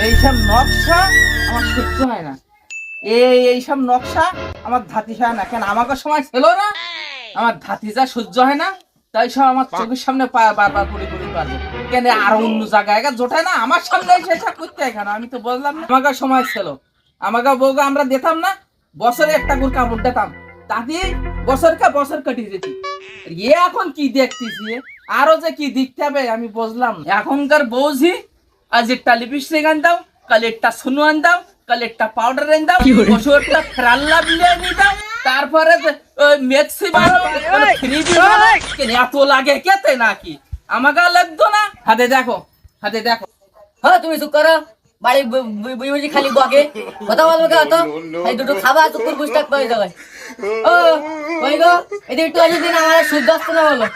এইসব নকশা আমার সহ্য হয় না। এইসব নকশা আমার ধাতি হয় না। কেন আমাকে সময় ছিল না, আমার ধাতি যা সহ্য হয় না, তাই সব আমার চোখের সামনে বারবার পড়ে পড়ে পারবো। কেন আরো অন্য জায়গায় জোটায় না, আমার সামনে সেসব করতে হয় কেন? আমি তো বললাম না আমাকে সময় ছিল, আমাকে বউকে আমরা দিতাম না, বছরে একটা করে কাপড় দিতাম, তাতে বছর কাটিয়ে যেত। এখন কি দেখতেছি, আরো যে কি দেখতে হবে আমি বুঝলাম না। এখনকার বউজি আজ একটা লিপস্টিক আন দাও, কাল একটা সুনু আন দাও, কাল একটা পাউডার আন দাও, বসে একটা ফেরাল্লা বিলিয়ে নিয়ে দাও, তারপরে মেক্সি বানো, থ্রি ডি বানো। এত লাগে কেতে নাকি? আমাকে লাগতো না। হাতে দেখো, হাতে দেখো। হ্যাঁ তুমি চুপ করো, বাড়ি বুঝি বুঝি খালি বকে কথা বলবো কে? হতো এই দুটো খাবা চুকুর পুস্তক পাই যাবে। ও কই গো, এদিকে একটু আসি দিন, আমার শুদ্ধ আসতে না বলো।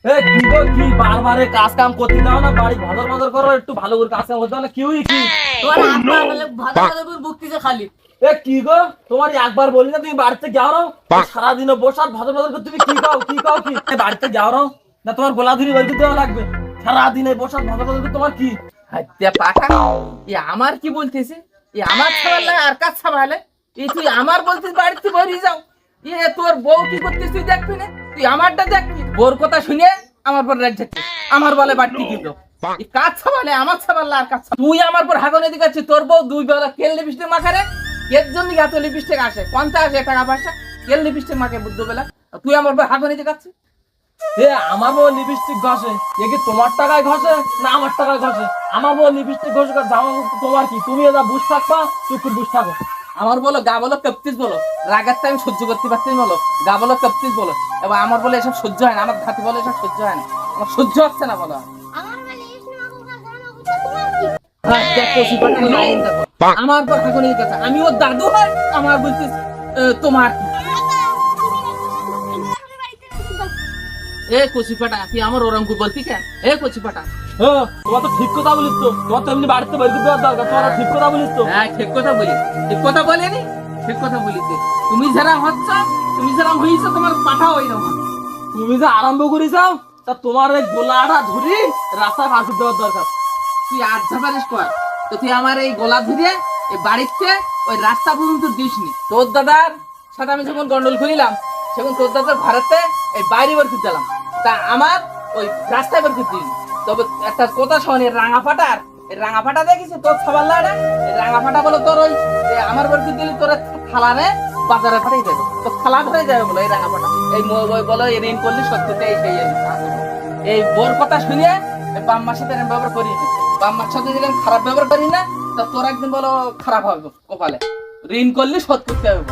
কি গো, কি বারবারে কাজ কাম করতে দাও না? বাড়ি ভদর ভদর করো, একটু ভালো করে কাজ কাম করতে দাও না? কি হই কি তোমার আব্বা বলে ভাদা ভাদা করে বকতিছে খালি। কি গো, তোমার একবার বলি না তুমি বাড়িতে যাও রো? সারাদিনে বসার ভদর ভদর করে তুমি কি কাও কি বাড়িতে যাও রো না? তোমার গোলা ধুরি বলতে দেওয়া লাগবে। সারাদিনে বসার ভদর ভদর করে তোমার কি? আমার কি বলতেছে? আমার ছাড়ালে আর কাজ ছাড়ালে তুই আমার বলছিস বাড়িতে বেরিয়ে যাও। তোর বউ কি করছিস তুই দেখবি না? তুই আমারটা দেখবি। বোর কথা শুনে আমার পর রাগ যাচ্ছে, আমার বলে বাড়তি কিন্তু কাজ ছাড়ালে আমার ছাড়ালে আর কাজ। তুই আমার পর হাগনে দিকাচ্ছিস, তোর বউ দুই বেলা তেল লিপস্টিক মাখারে। এর জন্য এত লিপস্টিক আসে, 50 টাকা পয়সা তেল লিপস্টিক মাখে বুদ্ধ বেলা। তুই আমার পর হাগনে দিকাচ্ছিস। আমার বউ লিপস্টিক ঘষে, এ কি তোমার টাকায় ঘষে না আমার টাকায় ঘষে? আমার বউ লিপস্টিক ঘষে, জামা তোমার কি? তুমি এটা বুঝ থাকবা, চুপ বুঝ থাকো। আমার বলো গা বলো কপ্তিস বলো, রাগার টাইম সহ্য করতে পারছি বলো, গা বলো কপ্তিস বলো। এবার আমার বলে এসব সহ্য হয় না, আমার ধাতি বলে এসব সহ্য হয় না, আমার সহ্য হচ্ছে না বলো। আমার পর হাগুনি কথা, আমি ওর দাদু হয়, আমার বলছিস তোমার কচি ফাটা। তুই আমার ওরঙ্গু বলতি কেন? কচি ফাটা, তোমার তো ঠিক কথা বলিস তো, তোমার তো এমনি বাড়িতে বের করে দেওয়ার দরকার। তোমার ঠিক কথা বলিস তো? হ্যাঁ ঠিক কথা বলি, ঠিক কথা বলেনি, ঠিক কথা বলিতে। তুমি যারা হচ্ছ, তুমি যারা হইছো, তোমার পাঠা ওই রকম। তুমি যে আরম্ভ করে যাও, তা তোমার এই গোলাটা ধরি রাস্তা ফাঁসি দেওয়ার দরকার। তুই আজ ঝাপারিস কর তো, তুই আমার এই গলা ধরে এই বাড়িতে ওই রাস্তা পর্যন্ত দিসনি। তোর দাদার সাথে আমি যখন গন্ডল করিলাম, সেখন তোর দাদার ঘরেতে এই বাইরে বের করে দিলাম, তা আমার ওই রাস্তায় বের করে দিলি। তবে একটা কথা শোন, রাঙা ফাটার, এই রাঙা ফাটা দেখিস তোর খাবার লাগে, এই রাঙা ফাটা বলো তোর ওই আমার বের করে দিলি, তোর থালারে বাজারে ফাটাই যাবে, তোর থালা ধরে যাবে বলো এই রাঙা ফাটা। এই বলো ঋণ করলি সত্যতে এই সেই এই বোর কথা শুনিয়ে বাম্মার সাথে ব্যবহার করি, বাম্মার সাথে যদি খারাপ ব্যবহার করি না, তা তোর একদিন বলো খারাপ হবে কপালে। ঋণ করলে শোধ করতে হবে।